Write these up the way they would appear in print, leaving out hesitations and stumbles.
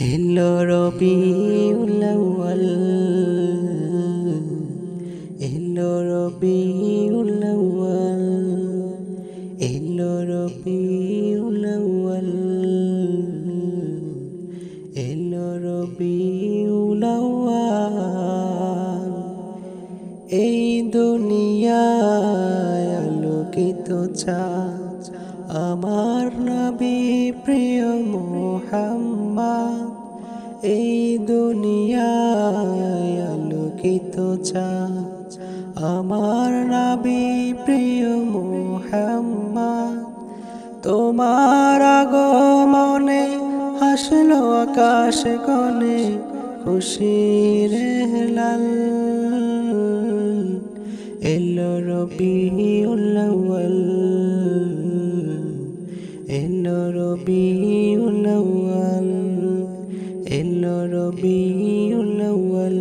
এলো রবিউল আউয়াল, এলো রবিউল আউয়াল, এলো রবিউল আউয়াল, এলো রবিউল আউয়াল। এই দুনিয়ায় আলোকিত চাঁদ আমার নবী প্রিয় মুহাম্মদ। এই দুনিয়ায় আলোকিত চাঁদ আমার নবী প্রিয় মুহাম্মদ। তোমার আগমনে হাসলো আকাশ কোণে খুশির হেলাল। এলো রবিউল আউয়াল, এলো রবিউল আউয়াল, এলো রবিউল আউয়াল,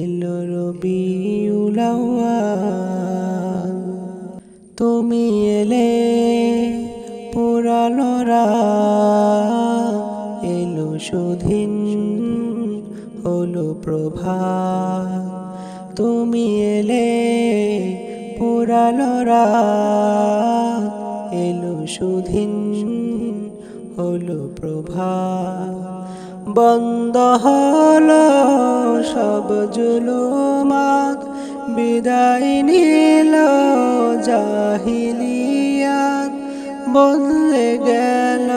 এলো রবিউল আউয়াল। তুমি এলে পুরানো রাত, এলো সুদিন হলো প্রভাত। তুমি এলে পুরানো রাত, এলো সুদিন হলো প্রভাত। বন্ধ হলো সব জুলুমাত, বিদায় নিল জাহিলিয়াত। বদলে গেল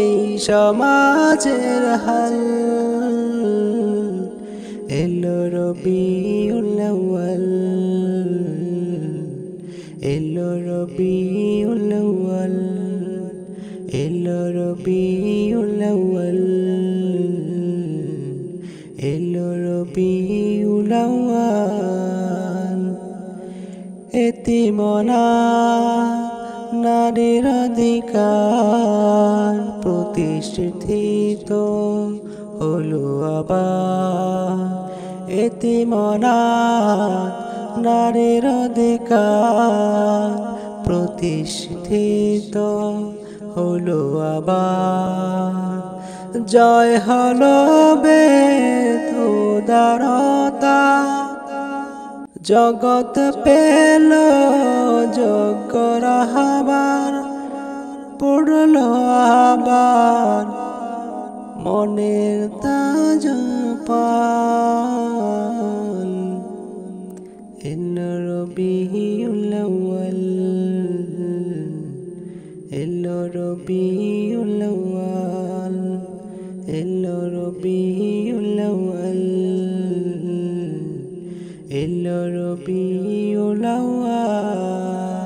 এই সমাজের হাল। এলো রবিউল আউয়াল, এলো রবিউল আউয়াল, এলো রবিউল আউয়াল, এলো রবিউল আউয়াল। এতিমনা নারীর অধিকার প্রতিষ্ঠিত হলো আবার। এতিমনা নারীর অধিকার প্রতিষ্ঠিত হলো আবার। জয় হলো বেদ উদারতা, জগৎ পেল যোগ্য রাহবার। পড়ল আবার মনের তাজ পাল। এলো রবিউল আউয়াল, এলো রবিউল আউয়াল, এলো রবিউল আউয়াল, এলো রবিউল আউয়াল।